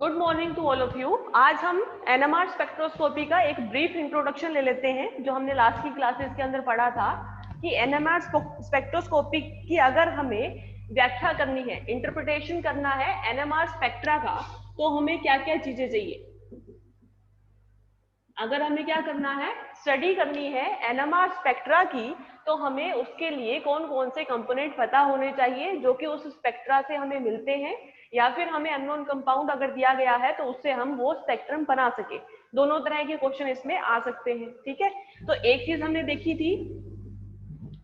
Good morning to all of you. आज हम NMR spectroscopy का एक ब्रीफ इंट्रोडक्शन ले लेते हैं, जो हमने लास्ट की क्लासेस के अंदर पढ़ा था कि एनएमआर स्पेक्ट्रोस्कोपी की अगर हमें व्याख्या करनी है, इंटरप्रिटेशन करना है एनएमआर स्पेक्ट्रा का, तो हमें क्या क्या चीजें चाहिए। अगर हमें क्या करना है, स्टडी करनी है एनएमआर स्पेक्ट्रा की, तो हमें उसके लिए कौन कौन से कंपोनेंट पता होने चाहिए जो कि उस स्पेक्ट्रा से हमें मिलते हैं, या फिर हमें अननोन कंपाउंड अगर दिया गया है तो उससे हम वो स्पेक्ट्रम बना सके। दोनों तरह के क्वेश्चन इसमें आ सकते हैं। ठीक है, तो एक चीज हमने देखी थी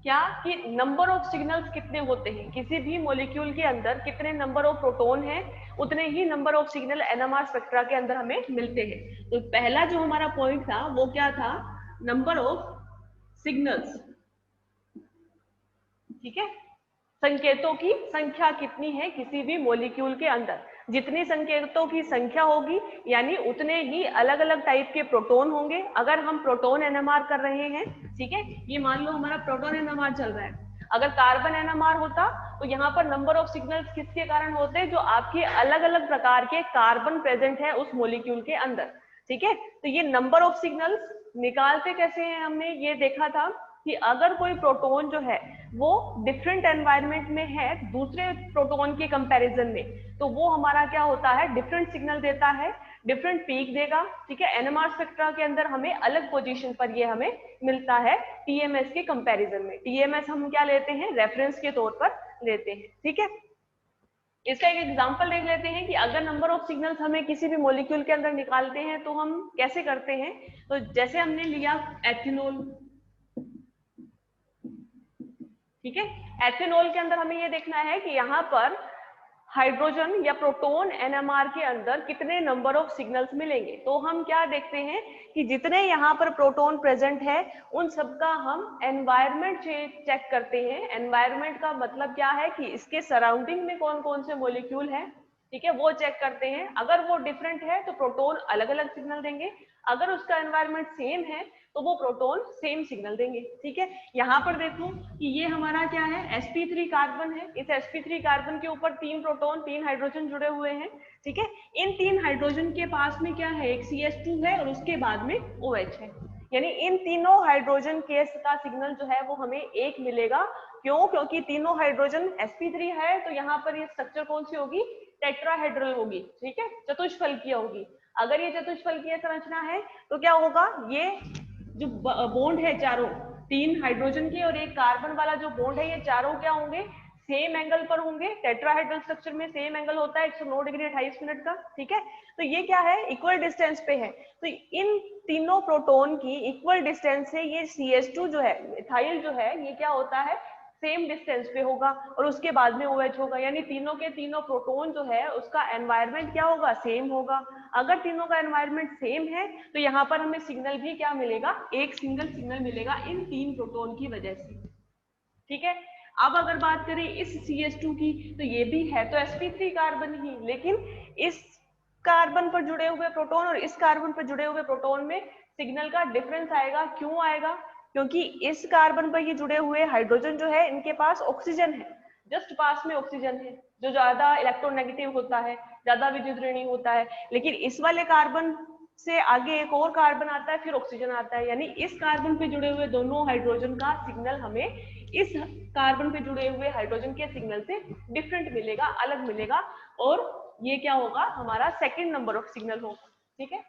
क्या कि नंबर ऑफ सिग्नल्स कितने होते हैं, किसी भी मॉलिक्यूल के अंदर कितने नंबर ऑफ प्रोटॉन हैं, उतने ही number of signal NMR spectra के अंदर हमें मिलते हैं। तो पहला जो हमारा पॉइंट था वो क्या था, नंबर ऑफ सिग्नल्स। ठीक है, संकेतों की संख्या कितनी है किसी भी मॉलिक्यूल के अंदर। जितनी संकेतों की संख्या होगी यानी उतने ही अलग अलग टाइप के प्रोटॉन होंगे। अगर हम प्रोटॉन एनएमआर कर रहे हैं, ठीक है, ये मान लो हमारा प्रोटॉन एनएमआर चल रहा है, अगर कार्बन एनएमआर होता तो यहाँ पर नंबर ऑफ सिग्नल्स किसके कारण होते, जो आपके अलग अलग प्रकार के कार्बन प्रेजेंट है उस मॉलिक्यूल के अंदर। ठीक है, तो ये नंबर ऑफ सिग्नल्स निकालते कैसे हैं, हमने ये देखा था कि अगर कोई प्रोटॉन जो है वो डिफरेंट एनवायरनमेंट में है दूसरे प्रोटॉन के कंपैरिजन में, तो वो हमारा क्या होता है, डिफरेंट सिग्नल देता है, डिफरेंट पीक देगा। ठीक है, एनएमआर स्पेक्ट्रा के अंदर हमें अलग पोजीशन पर ये हमें मिलता है टीएमएस के कंपैरिजन में। टीएमएस हम क्या लेते हैं, रेफरेंस के तौर पर लेते हैं। ठीक है, इसका एक एग्जांपल देख लेते हैं कि अगर नंबर ऑफ सिग्नल्स हमें किसी भी मॉलिक्यूल के अंदर निकालते हैं तो हम कैसे करते हैं। तो जैसे हमने लिया एथिनॉल, ठीक है, एथेनॉल के अंदर हमें ये देखना है कि यहाँ पर हाइड्रोजन या प्रोटॉन एनएमआर के अंदर कितने नंबर ऑफ सिग्नल्स मिलेंगे। तो हम क्या देखते हैं कि जितने यहाँ पर प्रोटॉन प्रेजेंट है उन सबका हम एनवायरनमेंट चेक करते हैं। एनवायरनमेंट का मतलब क्या है कि इसके सराउंडिंग में कौन कौन से मॉलिक्यूल है, ठीक है, वो चेक करते हैं। अगर वो डिफरेंट है तो प्रोटॉन अलग अलग सिग्नल देंगे, अगर उसका एनवायरनमेंट सेम है तो वो प्रोटॉन सेम सिग्नल देंगे। ठीक है, यहाँ पर देखो कि ये हमारा क्या है, sp3 कार्बन है। इस sp3 कार्बन के ऊपर 3 प्रोटॉन 3 हाइड्रोजन जुड़े हुए हैं। ठीक है, इन 3 हाइड्रोजन के पास में क्या है, एक CH2 है और उसके बाद में OH है, यानी इन तीनों हाइड्रोजन केस का सिग्नल जो है वो हमें एक मिलेगा। क्यों, क्योंकि तीनों हाइड्रोजन sp3 है, तो यहाँ पर ये स्ट्रक्चर कौन सी होगी, टेट्राहेड्रल होगी। ठीक है, चतुष्फलकीय होगी। अगर ये चतुष्फलकीय संरचना है तो क्या होगा, ये जो बॉन्ड है चारों, 3 हाइड्रोजन के और एक कार्बन वाला जो बॉन्ड है, ये चारों क्या होंगे, सेम एंगल पर होंगे। टेट्राहेड्रल स्ट्रक्चर में सेम एंगल होता है 109 डिग्री 28 मिनट का। ठीक है, तो ये क्या है, इक्वल डिस्टेंस पे है। तो इन तीनों प्रोटॉन की इक्वल डिस्टेंस से ये CH2 जो है, मिथाइल जो है, ये क्या होता है, सेम डिस्टेंस पे होगा और उसके बाद में OH होगा, यानी तीनों के तीनों प्रोटॉन जो है उसका एनवायरनमेंट क्या होगा, सेम होगा। अगर तीनों का एनवायरनमेंट सेम है तो यहाँ पर हमें सिग्नल भी क्या मिलेगा, एक सिंगल सिग्नल मिलेगा इन 3 प्रोटॉन की वजह से। ठीक है, अब अगर बात करें इस CH2 की, तो ये भी है तो sp3 कार्बन ही, लेकिन इस कार्बन पर जुड़े हुए प्रोटॉन और इस कार्बन पर जुड़े हुए प्रोटॉन में सिग्नल का डिफरेंस आएगा। क्यों आएगा, क्योंकि इस कार्बन पर ये जुड़े हुए हाइड्रोजन जो है इनके पास ऑक्सीजन है, जस्ट पास में ऑक्सीजन है, जो ज्यादा इलेक्ट्रोनेगेटिव होता है, ज्यादा विद्युत ऋणी होता है। लेकिन इस वाले कार्बन से आगे एक और कार्बन आता है, फिर ऑक्सीजन आता है, यानी इस कार्बन पे जुड़े हुए दोनों हाइड्रोजन का सिग्नल हमें इस कार्बन पे जुड़े हुए हाइड्रोजन के सिग्नल से डिफरेंट मिलेगा, अलग मिलेगा, और ये क्या होगा, हमारा सेकंड नंबर ऑफ सिग्नल होगा। ठीक है,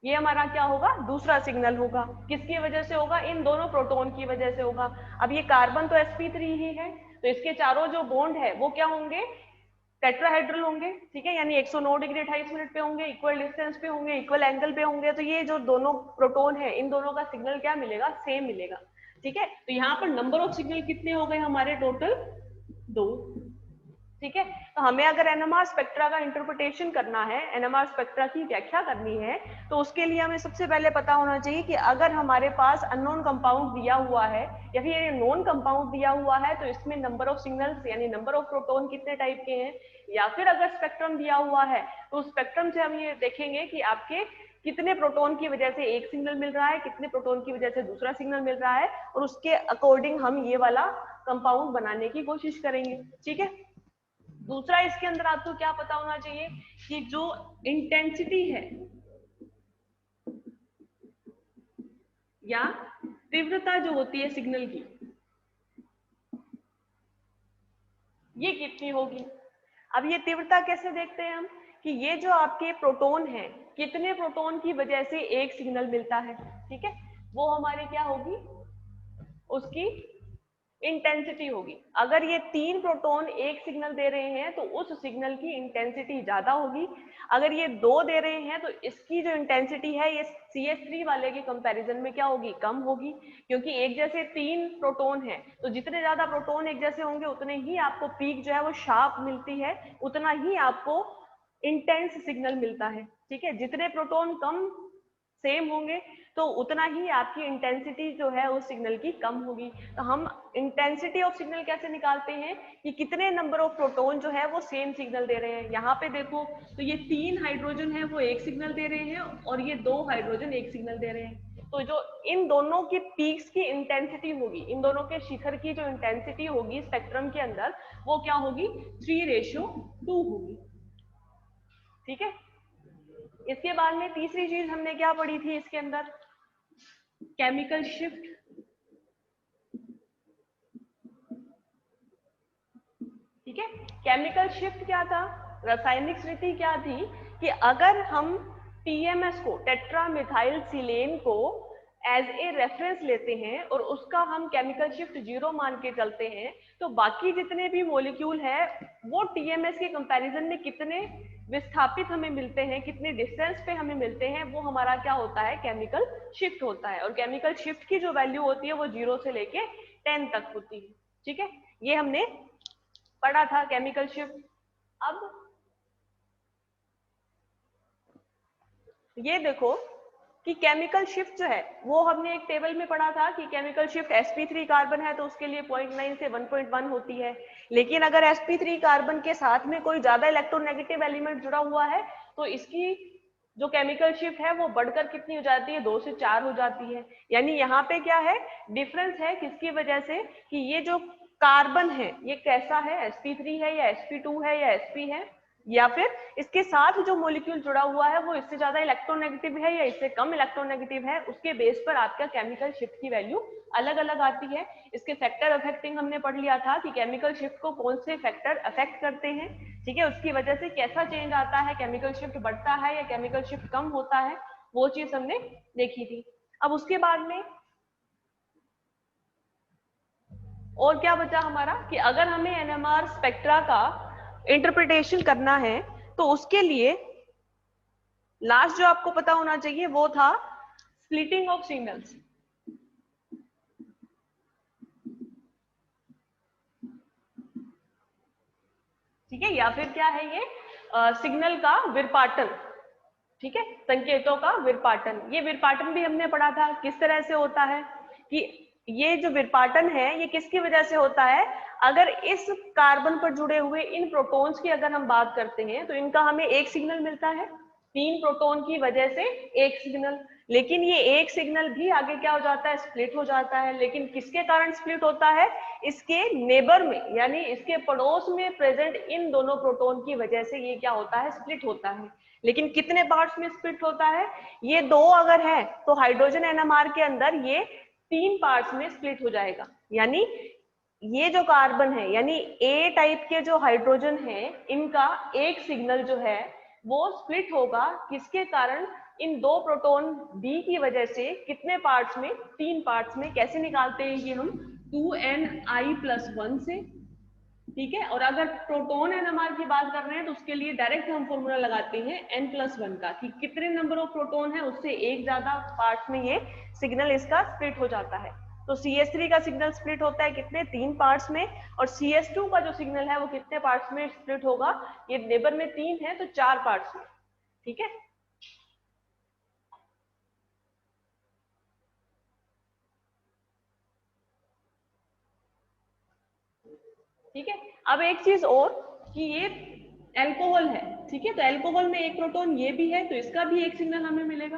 ये हमारा क्या होगा, दूसरा सिग्नल होगा। किसकी वजह से होगा, इन दोनों प्रोटॉन की वजह से होगा। अब ये कार्बन तो sp3 ही है, तो इसके चारों जो बॉन्ड है वो क्या होंगे, टेट्राहेड्रल होंगे। ठीक है, यानी 109 डिग्री 28 मिनट पे होंगे, इक्वल डिस्टेंस पे होंगे, इक्वल एंगल पे होंगे। तो ये जो दोनों प्रोटॉन है इन दोनों का सिग्नल क्या मिलेगा, सेम मिलेगा। ठीक है, तो यहाँ पर नंबर ऑफ सिग्नल कितने हो गए हमारे, टोटल 2। ठीक है, तो हमें अगर एनएमआर स्पेक्ट्रा का इंटरप्रिटेशन करना है, एनएमआर स्पेक्ट्रा की व्याख्या करनी है, तो उसके लिए हमें सबसे पहले पता होना चाहिए कि अगर हमारे पास अननोन कंपाउंड दिया हुआ है या फिर ये नॉन कंपाउंड दिया हुआ है, तो इसमें नंबर ऑफ सिग्नल्स यानी नंबर ऑफ प्रोटॉन कितने टाइप के हैं। या फिर अगर स्पेक्ट्रम दिया हुआ है तो स्पेक्ट्रम से हम ये देखेंगे कि आपके कितने प्रोटॉन की वजह से एक सिग्नल मिल रहा है, कितने प्रोटॉन की वजह से दूसरा सिग्नल मिल रहा है, और उसके अकॉर्डिंग हम ये वाला कंपाउंड बनाने की कोशिश करेंगे। ठीक है, दूसरा इसके अंदर आपको क्या पता होना चाहिए कि जो इंटेंसिटी है या तीव्रता जो होती है सिग्नल की, ये कितनी होगी। अब ये तीव्रता कैसे देखते हैं हम कि ये जो आपके प्रोटॉन है, कितने प्रोटॉन की वजह से एक सिग्नल मिलता है, ठीक है, वो हमारी क्या होगी, उसकी इंटेंसिटी होगी। अगर ये 3 प्रोटॉन एक सिग्नल दे रहे हैं तो उस सिग्नल की इंटेंसिटी ज्यादा होगी। अगर ये 2 दे रहे हैं तो इसकी जो इंटेंसिटी है ये CH3 वाले के कंपैरिजन में क्या होगी, कम होगी, क्योंकि एक जैसे 3 प्रोटॉन है तो जितने ज्यादा प्रोटॉन एक जैसे होंगे उतने ही आपको पीक जो है वो शार्प मिलती है, उतना ही आपको इंटेंस सिग्नल मिलता है, ठीक है। जितने प्रोटॉन कम सेम होंगे तो उतना ही आपकी इंटेंसिटी जो है उस सिग्नल की कम होगी। तो हम इंटेंसिटी ऑफ सिग्नल कैसे निकालते हैं कि कितने नंबर ऑफ प्रोटॉन जो है वो सेम सिग्नल दे रहे हैं। यहाँ पे देखो तो ये 3 हाइड्रोजन है वो एक सिग्नल दे रहे हैं और ये 2 हाइड्रोजन एक सिग्नल दे रहे हैं। तो जो इन दोनों की पीक्स की इंटेंसिटी होगी, इन दोनों के शिखर की जो इंटेंसिटी होगी स्पेक्ट्रम के अंदर, वो क्या होगी, 3:2 होगी, ठीक है। इसके बाद में तीसरी चीज हमने क्या पढ़ी थी इसके अंदर, केमिकल शिफ्ट, ठीक है। केमिकल शिफ्ट क्या था, रासायनिक स्थिति क्या थी कि अगर हम TMS को, टेट्रा मिथाइल सिलेन को एज ए रेफरेंस लेते हैं और उसका हम केमिकल शिफ्ट 0 मान के चलते हैं तो बाकी जितने भी मॉलिक्यूल है वो TMS के कंपैरिजन में कितने विस्थापित हमें मिलते हैं, कितने डिस्टेंस पे हमें मिलते हैं, वो हमारा क्या होता है, केमिकल शिफ्ट होता है। और केमिकल शिफ्ट की जो वैल्यू होती है वो 0 से लेके 10 तक होती है, ठीक है। ये हमने पढ़ा था केमिकल शिफ्ट। अब ये देखो कि केमिकल शिफ्ट जो है वो हमने एक टेबल में पढ़ा था कि केमिकल शिफ्ट sp3 कार्बन है तो उसके लिए 0.9 से 1.1 होती है, लेकिन अगर sp3 कार्बन के साथ में कोई ज्यादा इलेक्ट्रोनेगेटिव एलिमेंट जुड़ा हुआ है तो इसकी जो केमिकल शिफ्ट है वो बढ़कर कितनी हो जाती है, 2 से 4 हो जाती है। यानी यहाँ पे क्या है, डिफरेंस है किसकी वजह से कि ये जो कार्बन है ये कैसा है, sp3 है या sp2 है या sp है, या फिर इसके साथ जो मॉलिक्यूल जुड़ा हुआ है वो इससे ज्यादा इलेक्ट्रोनेगेटिव है या इससे कम इलेक्ट्रोनेगेटिव है, उसके बेस पर आपका केमिकल शिफ्ट की वैल्यू अलग अलग आती है। इसके फैक्टर अफेक्टिंग हमने पढ़ लिया था कि केमिकल शिफ्ट को कौन से फैक्टर अफेक्ट करते हैं, ठीक है, उसकी वजह से कैसा चेंज आता है, केमिकल शिफ्ट बढ़ता है या केमिकल शिफ्ट कम होता है, वो चीज हमने देखी थी। अब उसके बाद में और क्या बचा हमारा कि अगर हमें NMR स्पेक्ट्रा का इंटरप्रिटेशन करना है तो उसके लिए लास्ट जो आपको पता होना चाहिए वो था स्प्लिटिंग ऑफ सिग्नल्स, ठीक है, या फिर क्या है ये सिग्नल का विरपाटन, ठीक है, संकेतों का विरपाटन। ये विरपाटन भी हमने पढ़ा था किस तरह से होता है कि ये जो विरपाटन है ये किसकी वजह से होता है, अगर इस कार्बन पर जुड़े हुए इन प्रोटॉन्स की अगर हम बात करते हैं तो इनका हमें एक सिग्नल मिलता है, 3 प्रोटॉन की वजह से एक सिग्नल, लेकिन ये एक सिग्नल भी आगे क्या हो जाता है, स्प्लिट हो जाता है। लेकिन किसके कारण स्प्लिट होता है, इसके नेबर में यानी इसके पड़ोस में प्रेजेंट इन दोनों प्रोटॉन की वजह से ये क्या होता है, स्प्लिट होता है। लेकिन कितने पार्ट्स में स्प्लिट होता है, ये 2 अगर है तो हाइड्रोजन NMR के अंदर ये 3 पार्ट्स में स्प्लिट हो जाएगा। यानी ये जो कार्बन है यानी ए टाइप के जो हाइड्रोजन है इनका एक सिग्नल जो है वो स्प्लिट होगा, किसके कारण, इन 2 प्रोटॉन बी की वजह से, कितने पार्ट्स में, 3 पार्ट्स में। कैसे निकालते हैं ये हम, 2ni+1 से, ठीक है। और अगर प्रोटॉन NMR की बात कर रहे हैं तो उसके लिए डायरेक्ट हम फॉर्मूला लगाते हैं n+1 का कि कितने नंबर ऑफ प्रोटॉन है उससे एक ज्यादा पार्ट्स में ये सिग्नल इसका स्प्लिट हो जाता है। तो CH3 का सिग्नल स्प्लिट होता है कितने, 3 पार्ट्स में, और CH2 का जो सिग्नल है वो कितने पार्ट्स में स्प्लिट होगा, ये नेबर में 3 है तो 4 पार्ट्स में, ठीक है। ठीक है, अब एक चीज और कि ये अल्कोहल है, ठीक है, तो अल्कोहल में एक प्रोटॉन ये भी है तो इसका भी एक सिग्नल हमें मिलेगा,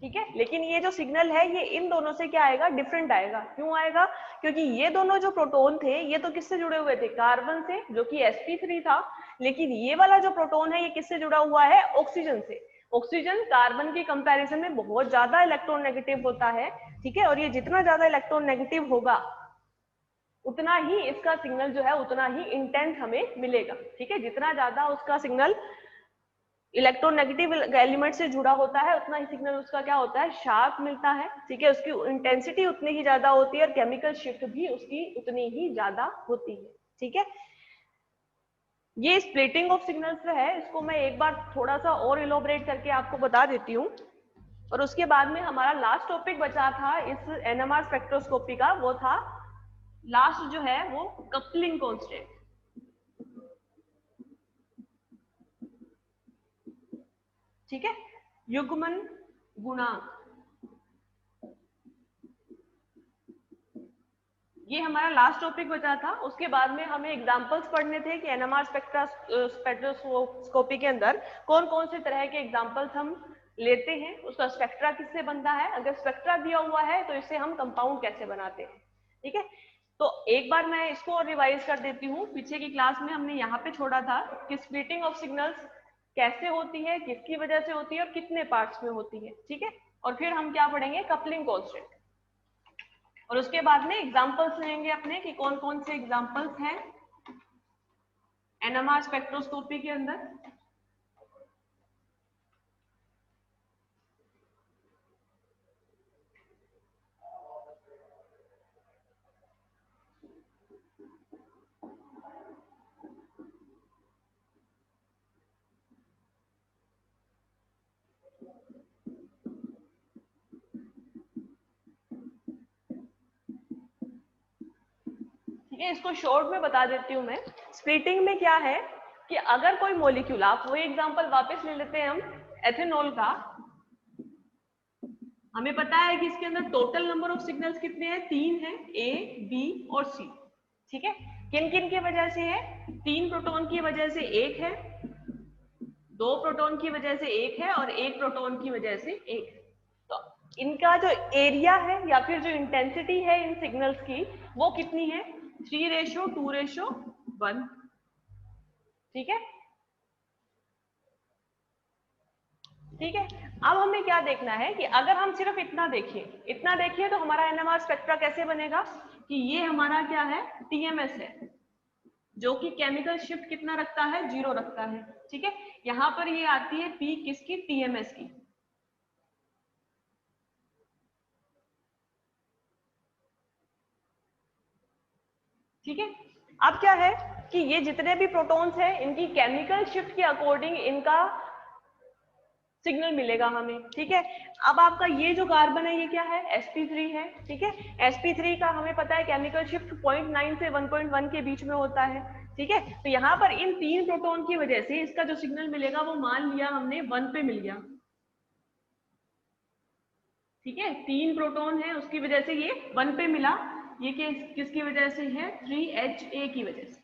ठीक है। लेकिन ये जो सिग्नल है ये इन दोनों से क्या आएगा, डिफरेंट आएगा। क्यों आएगा? क्योंकि ये दोनों जो प्रोटॉन थे ये तो किससे जुड़े हुए थे, कार्बन से, जो कि sp3 था। लेकिन ये वाला जो प्रोटॉन है ये किससे जुड़ा हुआ है, ऑक्सीजन से। ऑक्सीजन कार्बन की कंपैरिजन में बहुत ज्यादा इलेक्ट्रॉन नेगेटिव होता है। ठीक है। और ये जितना ज्यादा इलेक्ट्रॉन नेगेटिव होगा उतना ही इसका सिग्नल जो है उतना ही इंटेंस हमें मिलेगा। ठीक है। जितना ज्यादा उसका सिग्नल इलेक्ट्रोनेगेटिव एलिमेंट से जुड़ा होता है उतना ही सिग्नल उसका क्या होता है, शार्प मिलता है। ठीक है। उसकी इंटेंसिटी उतनी ही ज्यादा होती है और केमिकल शिफ्ट भी उसकी उतनी ही ज्यादा होती है। ठीक है। ये स्प्लिटिंग ऑफ सिग्नल्स है, इसको मैं एक बार थोड़ा सा और इलोबरेट करके आपको बता देती हूँ। और उसके बाद में हमारा लास्ट टॉपिक बचा था इस एनएमआर स्पेक्ट्रोस्कोपी का, वो था लास्ट जो है वो कपलिंग कांस्टेंट। ठीक है। युग्मन गुणांक, ये हमारा लास्ट टॉपिक बचा था। उसके बाद में हमें एग्जांपल्स पढ़ने थे कि एनएमआर स्पेक्ट्रोस्कोपी के अंदर कौन कौन से तरह के एग्जांपल्स हम लेते हैं, उसका स्पेक्ट्रा किससे बनता है, अगर स्पेक्ट्रा दिया हुआ है तो इससे हम कंपाउंड कैसे बनाते हैं। ठीक है। तो एक बार मैं इसको और रिवाइज कर देती हूँ। पीछे की क्लास में हमने यहाँ पे छोड़ा था कि स्प्लिटिंग ऑफ सिग्नल्स कैसे होती है, किसकी वजह से होती है और कितने पार्ट्स में होती है। ठीक है। और फिर हम क्या पढ़ेंगे, कपलिंग कांस्टेंट। और उसके बाद में एग्जांपल्स लेंगे अपने कि कौन कौन से एग्जांपल्स हैं एनएमआर स्पेक्ट्रोस्कोपी के अंदर। ठीक है। इसको शॉर्ट में बता देती हूँ मैं। स्प्लिटिंग में क्या है कि अगर कोई मॉलिक्यूल, आप वही एग्जांपल वापस ले लेते हैं हम एथेनॉल का। हमें पता है कि इसके अंदर टोटल नंबर ऑफ सिग्नल्स कितने हैं, 3 हैं, ए, बी और सी। ठीक है। किन किन की वजह से है, 3 प्रोटॉन की वजह से एक है, 2 प्रोटॉन की वजह से एक है और 1 प्रोटॉन की वजह से एक है। तो इनका जो एरिया है या फिर जो इंटेंसिटी है इन सिग्नल्स की वो कितनी है, 3:2:1। ठीक है। ठीक है। अब हमें क्या देखना है कि अगर हम सिर्फ इतना देखिए तो हमारा एनएमआर स्पेक्ट्रा कैसे बनेगा कि ये हमारा क्या है, टीएमएस है, जो कि केमिकल शिफ्ट कितना रखता है, 0 रखता है। ठीक है। यहां पर ये आती है पी किसकी, टीएमएस की। ठीक है। अब क्या है कि ये जितने भी प्रोटॉन्स हैं इनकी केमिकल शिफ्ट के अकॉर्डिंग इनका सिग्नल मिलेगा हमें। ठीक है। अब आपका ये जो कार्बन है ये क्या है, sp3 है। ठीक है। sp3 का हमें पता है केमिकल शिफ्ट 0.9 से 1.1 के बीच में होता है। ठीक है। तो यहाँ पर इन 3 प्रोटॉन की वजह से इसका जो सिग्नल मिलेगा वो मान लिया हमने 1 पे मिल गया। ठीक है। 3 प्रोटॉन है उसकी वजह से ये 1 पे मिला। ये किसकी वजह से है, 3Ha की वजह से।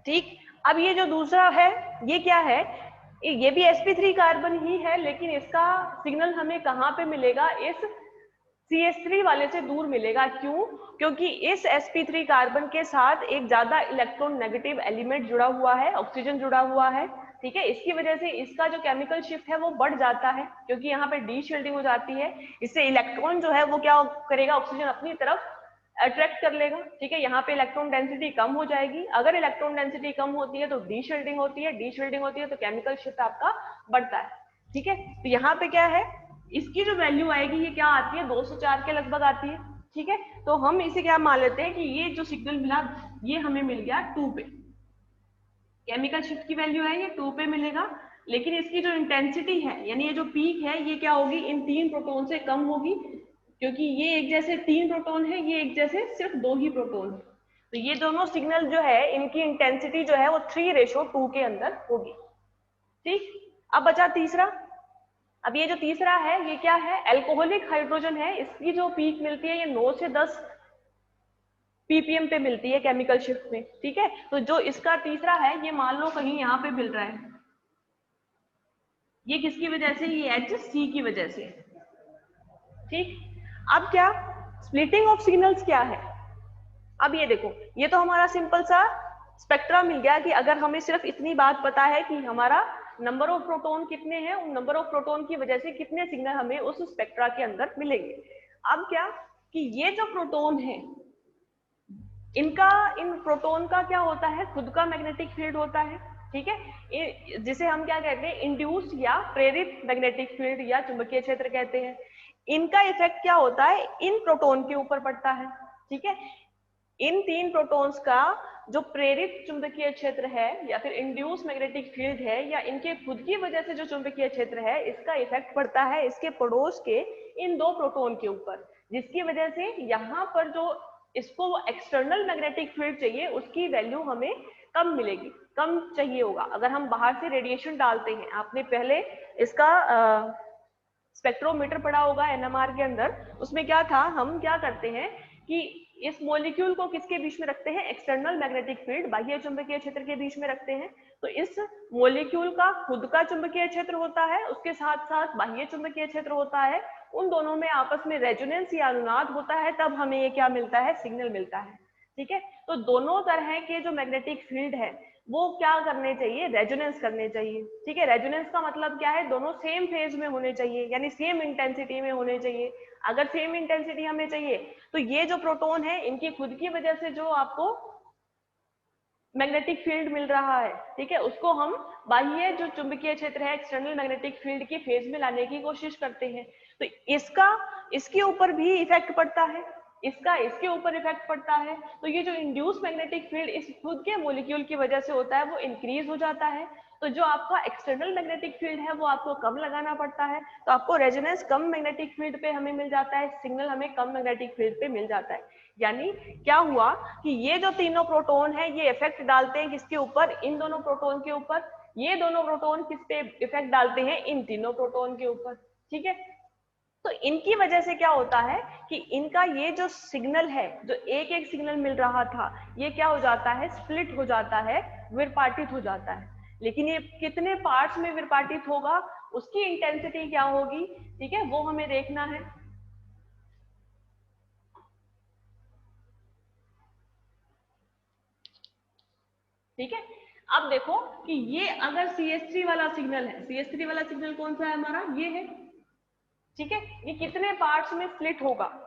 ठीक। अब ये जो दूसरा है ये क्या है, ये भी sp3 कार्बन ही है, लेकिन इसका सिग्नल हमें कहाँ पे मिलेगा, इस CH3 वाले से दूर मिलेगा। क्यों? क्योंकि इस sp3 कार्बन के साथ एक ज्यादा इलेक्ट्रॉन नेगेटिव एलिमेंट जुड़ा हुआ है, ऑक्सीजन जुड़ा हुआ है। ठीक है। इसकी वजह से इसका जो केमिकल शिफ्ट है वो बढ़ जाता है, क्योंकि यहाँ पे डी शील्डिंग हो जाती है। इससे इलेक्ट्रॉन जो है वो क्या करेगा, ऑक्सीजन अपनी तरफ अट्रैक्ट कर लेगा। ठीक है। यहाँ पे इलेक्ट्रॉन डेंसिटी कम हो जाएगी। अगर इलेक्ट्रॉन डेंसिटी कम होती है तो डी शील्डिंग होती है, डी शील्डिंग होती है तो केमिकल शिफ्ट आपका बढ़ता है। ठीक है। तो यहाँ पे क्या है, इसकी जो वैल्यू आएगी ये क्या आती है, 204 के लगभग आती है। ठीक है। तो हम इसे क्या मान लेते हैं कि ये जो सिग्नल मिला ये हमें मिल गया 2 पे। केमिकल शिफ्ट की वैल्यू है ये 2 पे मिलेगा, लेकिन इसकी जो इंटेंसिटी है यानी ये जो पीक है ये क्या होगी, इन 3 प्रोटॉन से कम होगी, क्योंकि ये एक जैसे 3 प्रोटॉन है, ये एक जैसे सिर्फ 2 ही प्रोटॉन है। तो ये दोनों सिग्नल जो है इनकी इंटेंसिटी जो है वो 3:2 के अंदर होगी। ठीक। अब बचा तीसरा। अब ये जो तीसरा है ये क्या है, एल्कोहलिक हाइड्रोजन है। इसकी जो पीक मिलती है ये 9 से 10 ppm पे मिलती है केमिकल शिफ्ट में। ठीक है। तो जो इसका तीसरा है ये मान लो कहीं यहाँ पे मिल रहा है, ये किसकी वजह से, ये HC की वजह से। ठीक, अब क्या स्प्लिटिंग ऑफ सिग्नल्स क्या है। अब ये देखो, ये तो हमारा सिंपल सा स्पेक्ट्रा मिल गया कि अगर हमें सिर्फ इतनी बात पता है कि हमारा नंबर ऑफ प्रोटॉन कितने हैं, उन नंबर ऑफ प्रोटॉन की वजह से कितने सिग्नल हमें उस स्पेक्ट्रा के अंदर मिलेंगे। अब क्या कि ये जो प्रोटॉन है, इनका, इन प्रोटॉन का क्या होता है, खुद का मैग्नेटिक फील्ड होता है। ठीक है, जिसे हम क्या कहते हैं, इंड्यूस्ड या प्रेरित मैग्नेटिक फील्ड या चुंबकीय क्षेत्र कहते हैं। इनका इफेक्ट क्या होता है, इन प्रोटॉन के ऊपर पड़ता है। ठीक है, इन तीन प्रोटॉन्स का जो प्रेरित चुंबकीय क्षेत्र है या फिर इंड्यूस मैग्नेटिक फील्ड है या इनके खुद की वजह से जो चुंबकीय क्षेत्र है, इसका इफेक्ट पड़ता है इसके पड़ोस के इन दो प्रोटॉन के ऊपर, जिसकी वजह से यहाँ पर जो इसको एक्सटर्नल मैग्नेटिक फील्ड चाहिए उसकी वैल्यू हमें कम मिलेगी, कम चाहिए होगा। अगर हम बाहर से रेडिएशन डालते हैं, आपने पहले इसका स्पेक्ट्रोमीटर पढ़ा होगा एनएमआर के अंदर, उसमें क्या था, हम क्या करते हैं कि इस मॉलिक्यूल को किसके बीच में रखते हैं, एक्सटर्नल मैग्नेटिक फील्ड बाह्य चुंबकीय क्षेत्र के बीच में रखते हैं। तो इस मॉलिक्यूल का खुद का चुंबकीय क्षेत्र होता है, उसके साथ साथ बाह्य चुंबकीय क्षेत्र होता है, उन दोनों में आपस में रेजोनेंस या अनुनाद होता है, तब हमें ये क्या मिलता है, सिग्नल मिलता है। ठीक है, तो दोनों तरह के जो मैग्नेटिक फील्ड है वो क्या करने चाहिए, रेजोनेंस करने चाहिए। ठीक है, रेजोनेंस का मतलब क्या है, दोनों सेम फेज में होने चाहिए, यानी सेम इंटेंसिटी में होने चाहिए। अगर सेम इंटेंसिटी हमें चाहिए तो ये जो प्रोटॉन है, इनकी खुद की वजह से जो आपको मैग्नेटिक फील्ड मिल रहा है, ठीक है, उसको हम बाह्य जो चुंबकीय क्षेत्र है, एक्सटर्नल मैग्नेटिक फील्ड की फेज में लाने की कोशिश करते हैं। तो इसका इसके ऊपर भी इफेक्ट पड़ता है, इसका इसके ऊपर इफेक्ट पड़ता है। तो ये जो इंड्यूस मैग्नेटिक फील्ड इस खुद के मॉलिक्यूल की वजह से होता है, वो इंक्रीज हो जाता है। तो जो आपका एक्सटर्नल मैग्नेटिक फील्ड है वो आपको कम लगाना पड़ता है, तो आपको रेजोनेंस कम मैग्नेटिक फील्ड पे हमें मिल जाता है, सिग्नल हमें कम मैग्नेटिक फील्ड पे मिल जाता है। यानी क्या हुआ कि ये जो तीनों प्रोटॉन है ये इफेक्ट डालते हैं किसके ऊपर, इन दोनों प्रोटॉन के ऊपर। ये दोनों प्रोटॉन किस पे इफेक्ट डालते हैं, इन तीनों प्रोटॉन के ऊपर। ठीक है, तो इनकी वजह से क्या होता है कि इनका ये जो सिग्नल है, जो एक एक सिग्नल मिल रहा था, ये क्या हो जाता है, स्प्लिट हो जाता है, विरपाटित हो जाता है। लेकिन ये कितने पार्ट्स में विरपाटित होगा, उसकी इंटेंसिटी क्या होगी, ठीक है, वो हमें देखना है। ठीक है, अब देखो कि ये अगर CH3 वाला सिग्नल है, CH3 वाला सिग्नल कौन सा है हमारा, ये है। ठीक है, ये कितने पार्ट्स में स्प्लिट होगा,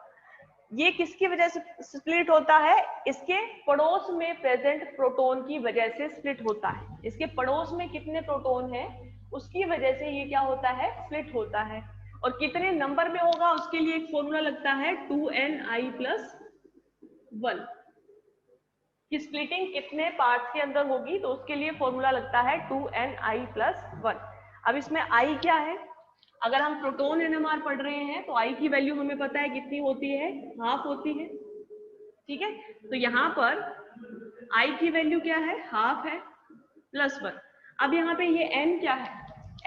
ये किसकी वजह से स्प्लिट होता है, इसके पड़ोस में प्रेजेंट प्रोटॉन की वजह से स्प्लिट होता है। इसके पड़ोस में कितने प्रोटॉन है उसकी वजह से ये क्या होता है, स्प्लिट होता है। और कितने नंबर में होगा उसके लिए एक फॉर्मूला लगता है 2ni+1 कि स्प्लिटिंग कितने पार्ट्स के अंदर होगी, तो उसके लिए फॉर्मूला लगता है 2ni+1। अब इसमें i क्या है, अगर हम प्रोटॉन एनएमआर पढ़ रहे हैं तो i की वैल्यू हमें पता है कितनी होती है, हाफ होती है। ठीक है, तो यहाँ पर i की वैल्यू क्या है, हाफ है, +1। अब यहाँ पे ये n क्या है,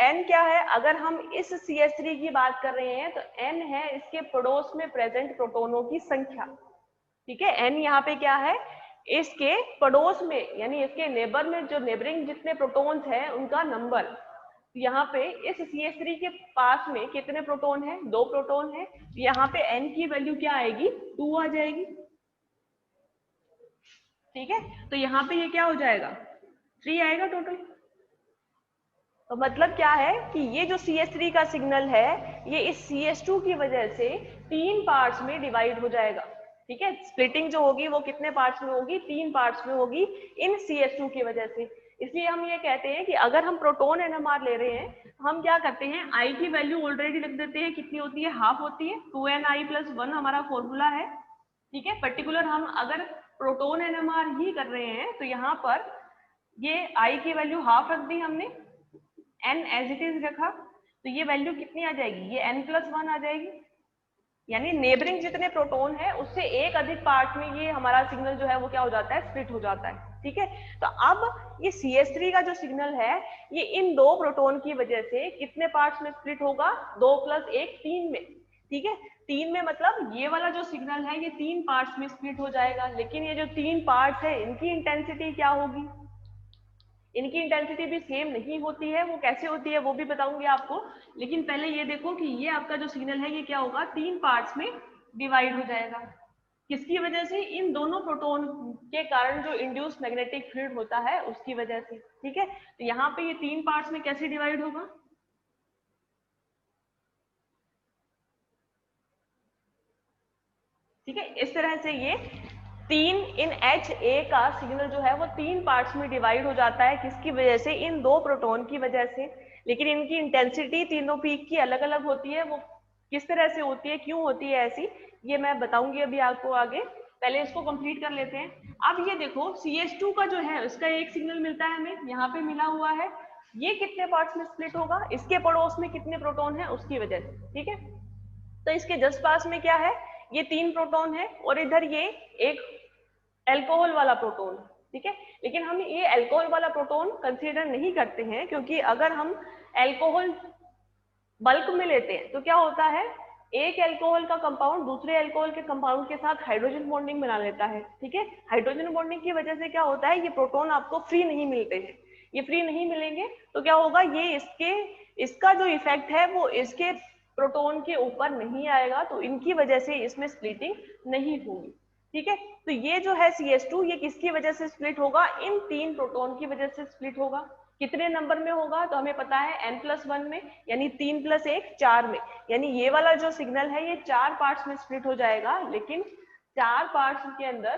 n क्या है, अगर हम इस CH3 की बात कर रहे हैं तो n है इसके पड़ोस में प्रेजेंट प्रोटोनों की संख्या। ठीक है, n यहाँ पे क्या है, इसके पड़ोस में यानी इसके नेबर में जो नेबरिंग जितने प्रोटॉन्स हैं उनका नंबर। यहाँ पे इस CH3 के पास में कितने प्रोटॉन है, 2 प्रोटॉन है। यहाँ पे n की वैल्यू क्या आएगी, 2 आ जाएगी। ठीक है, तो यहाँ पे ये क्या हो जाएगा, 3 आएगा टोटल। तो मतलब क्या है कि ये जो CH3 का सिग्नल है ये इस CH2 की वजह से 3 पार्ट्स में डिवाइड हो जाएगा। ठीक है, स्प्लिटिंग जो होगी वो कितने पार्ट्स में होगी, 3 पार्ट्स में होगी इन CH2 की वजह से। इसलिए हम ये कहते हैं कि अगर हम प्रोटॉन एनएमआर ले रहे हैं तो हम क्या करते हैं, i की वैल्यू ऑलरेडी लिख देते हैं, कितनी होती है, हाफ होती है, 2ni+1 हमारा फॉर्मूला है। ठीक है, पर्टिकुलर हम अगर प्रोटॉन एनएमआर ही कर रहे हैं तो यहाँ पर ये i की वैल्यू हाफ रख दी हमने, n एज इट इज रखा, तो ये वैल्यू कितनी आ जाएगी, ये n+1 आ जाएगी। यानी नेबरिंग जितने प्रोटॉन है उससे एक अधिक पार्ट में ये हमारा सिग्नल जो है वो क्या हो जाता है, स्प्लिट हो जाता है। ठीक है, तो अब ये CH3 का जो सिग्नल है ये इन 2 प्रोटॉन की वजह से कितने पार्ट्स में स्प्लिट होगा, 2 + 1 3 में। ठीक है, 3 में मतलब ये वाला जो सिग्नल है ये 3 पार्ट्स में स्प्लिट हो जाएगा। लेकिन ये जो 3 पार्ट्स है इनकी इंटेंसिटी क्या होगी, इनकी इंटेंसिटी भी सेम नहीं होती है, वो कैसे होती है वो भी बताऊंगी आपको। लेकिन पहले ये देखो कि ये आपका जो सिग्नल है ये क्या होगा, 3 पार्ट्स में डिवाइड हो जाएगा। किसकी वजह से? इन दोनों प्रोटॉन के कारण जो इंड्यूस मैग्नेटिक फील्ड होता है उसकी वजह से। ठीक है, तो यहाँ पे ये 3 पार्ट्स में कैसे डिवाइड होगा? ठीक है, इस तरह से ये 3 इन HA का सिग्नल जो है वो 3 पार्ट्स में डिवाइड हो जाता है। किसकी वजह से? इन दो प्रोटॉन की वजह से। लेकिन इनकी इंटेंसिटी तीनों पीक की अलग अलग होती है। वो किस तरह से होती है, क्यों होती है ऐसी, ये मैं बताऊंगी अभी आपको आगे। पहले इसको कंप्लीट कर लेते हैं। अब ये देखो CH2 का जो है उसका एक सिग्नल मिलता है हमें, यहाँ पे मिला हुआ है। ये कितने पार्ट्स में स्प्लिट होगा? इसके पड़ोस में कितने प्रोटॉन है उसकी वजह से। ठीक है, तो इसके जस्ट पास में क्या है, ये 3 प्रोटॉन है और इधर ये एक अल्कोहल वाला प्रोटॉन। ठीक है, लेकिन हम ये अल्कोहल वाला प्रोटॉन कंसीडर नहीं करते हैं, क्योंकि अगर हम अल्कोहल बल्क में लेते हैं तो क्या होता है, एक अल्कोहल का कंपाउंड दूसरे अल्कोहल के कंपाउंड के साथ हाइड्रोजन बॉन्डिंग बना लेता है। ठीक है, हाइड्रोजन बॉन्डिंग की वजह से क्या होता है, ये प्रोटॉन आपको फ्री नहीं मिलते हैं। ये फ्री नहीं मिलेंगे तो क्या होगा, ये इसका जो इफेक्ट है वो इसके प्रोटॉन के ऊपर नहीं आएगा, तो इनकी वजह से इसमें स्प्लिटिंग नहीं होगी। ठीक है, तो ये जो है CH2 ये किसकी वजह से स्प्लिट होगा? इन 3 प्रोटॉन की वजह से स्प्लिट होगा। कितने नंबर में होगा? तो हमें पता है n+1 में, यानी 3 + 1 4 में। यानी ये वाला जो सिग्नल है ये 4 पार्ट्स में स्प्लिट हो जाएगा। लेकिन 4 पार्ट्स के अंदर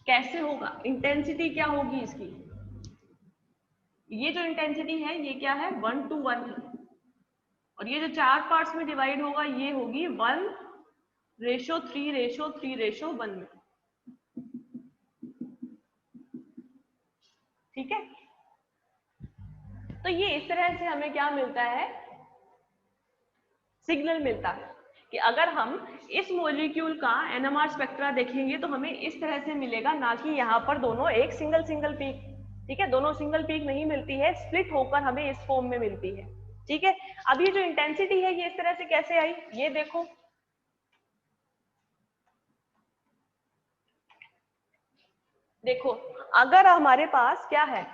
कैसे होगा, इंटेंसिटी क्या होगी इसकी? ये जो इंटेंसिटी है ये क्या है, 1:1 है। और ये जो 4 पार्ट्स में डिवाइड होगा ये होगी 1:3:3:1 में। ठीक है, तो ये इस तरह से हमें क्या मिलता है, सिग्नल मिलता है कि अगर हम इस मॉलिक्यूल का NMR स्पेक्ट्रा देखेंगे तो हमें इस तरह से मिलेगा, ना कि यहाँ पर दोनों एक सिंगल पीक। ठीक है, दोनों सिंगल पीक नहीं मिलती है, स्प्लिट होकर हमें इस फॉर्म में मिलती है। ठीक है, अब ये जो इंटेंसिटी है ये इस तरह से कैसे आई, ये देखो। देखो, अगर हमारे पास क्या है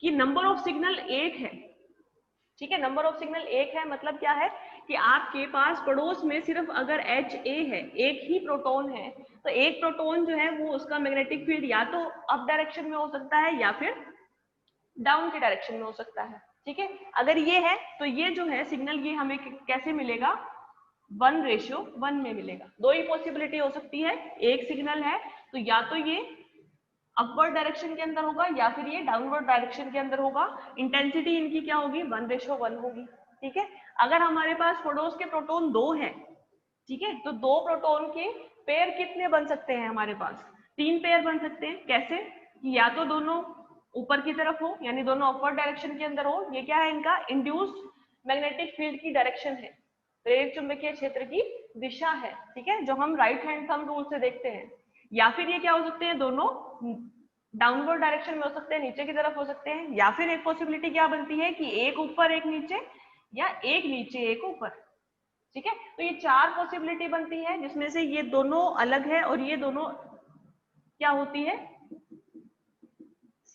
कि नंबर ऑफ सिग्नल 1 है। ठीक है, नंबर ऑफ सिग्नल 1 है, मतलब क्या है कि आपके पास पड़ोस में सिर्फ अगर HA है, एक ही प्रोटॉन है, तो एक प्रोटॉन जो है वो उसका मैग्नेटिक फील्ड या तो अप डायरेक्शन में हो सकता है या फिर डाउन के डायरेक्शन में हो सकता है। ठीक है, अगर ये है तो ये जो है सिग्नल ये हमें कैसे मिलेगा, 1:1 में मिलेगा। दो ही पॉसिबिलिटी हो सकती है, एक सिग्नल है तो या तो ये अपवर्ड डायरेक्शन के अंदर होगा या फिर ये डाउनवर्ड डायरेक्शन के अंदर होगा। इंटेंसिटी इनकी क्या होगी, 1:1 होगी। ठीक है, अगर हमारे पास पड़ोस के प्रोटॉन 2 हैं, ठीक है, तो 2 प्रोटॉन के पेयर कितने बन सकते हैं हमारे पास, 3 पेयर बन सकते हैं। कैसे, कि या तो दोनों ऊपर की तरफ हो, यानी दोनों अपवर्ड डायरेक्शन के अंदर हो, ये क्या है इनका इंड्यूस्ड मैग्नेटिक फील्ड की डायरेक्शन है, प्रेरित चुंबकीय क्षेत्र की दिशा है। ठीक है, जो हम राइट हैंड थंब रूल से देखते हैं। या फिर ये क्या हो सकते हैं, दोनों डाउनवर्ड डायरेक्शन में हो सकते हैं, नीचे की तरफ हो सकते हैं। या फिर एक पॉसिबिलिटी क्या बनती है कि एक ऊपर एक नीचे, या एक नीचे एक ऊपर। ठीक है, तो ये 4 पॉसिबिलिटी बनती है, जिसमें से ये दोनों अलग है और ये दोनों क्या होती है,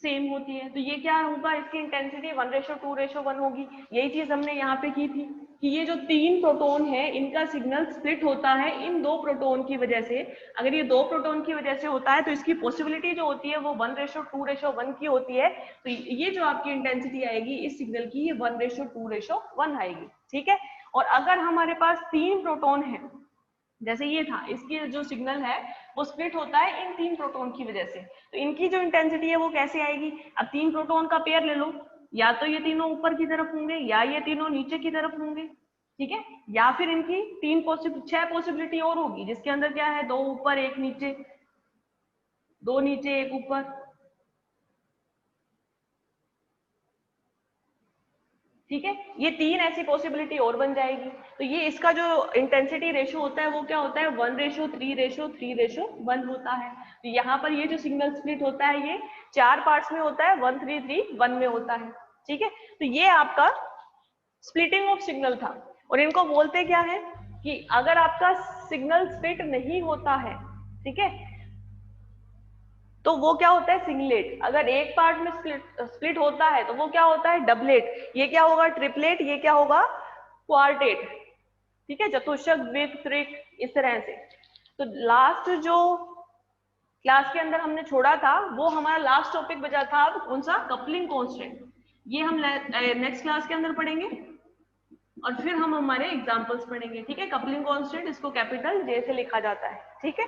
सेम होती है। तो ये क्या होगा, इसकी इंटेंसिटी 1:2:1 होगी। यही चीज हमने यहाँ पे की थी कि ये जो 3 प्रोटॉन है इनका सिग्नल स्प्लिट होता है इन 2 प्रोटॉन की वजह से। अगर ये 2 प्रोटॉन की वजह से होता है तो इसकी पॉसिबिलिटी जो होती है वो 1:2:1 की होती है। तो ये जो आपकी इंटेंसिटी आएगी इस सिग्नल की, ये 1:2:1 आएगी। ठीक है, और अगर हमारे पास 3 प्रोटॉन है, जैसे ये था, इसकी जो सिग्नल है वो स्प्लिट होता है इन 3 प्रोटॉन की वजह से, तो इनकी जो इंटेंसिटी है वो कैसे आएगी। अब 3 प्रोटॉन का पेयर ले लो, या तो ये तीनों ऊपर की तरफ होंगे या ये तीनों नीचे की तरफ होंगे। ठीक है, या फिर इनकी 6 पॉसिबिलिटी और होगी, जिसके अंदर क्या है, 2 ऊपर एक नीचे, 2 नीचे एक ऊपर। ठीक है, ये 3 ऐसी पॉसिबिलिटी और बन जाएगी। तो ये इसका जो इंटेंसिटी रेशो होता है वो क्या होता है, 1:3:3:1 होता है। तो यहाँ पर ये जो सिग्नल स्प्लिट होता है ये 4 पार्ट्स में होता है, 1:3:3:1 में होता है। ठीक है, तो ये आपका स्प्लिटिंग ऑफ सिग्नल था। और इनको बोलते क्या है कि अगर आपका सिग्नल स्प्लिट नहीं होता है, ठीक है, तो वो क्या होता है सिंगलेट। अगर एक पार्ट में स्प्लिट होता है तो वो क्या होता है डबलेट। ये क्या होगा ट्रिपलेट, ये क्या होगा क्वार्टेट। ठीक है, चतुष्क, द्विक, त्रिक, इस तरह से। तो लास्ट जो क्लास के अंदर हमने छोड़ा था वो हमारा लास्ट टॉपिक बचा था अब कौन सा, कपलिंग कांस्टेंट। ये हम नेक्स्ट क्लास के अंदर पढ़ेंगे और फिर हम हमारे एग्जांपल्स पढ़ेंगे। ठीक है, कपलिंग कांस्टेंट इसको कैपिटल जे से लिखा जाता है। ठीक है।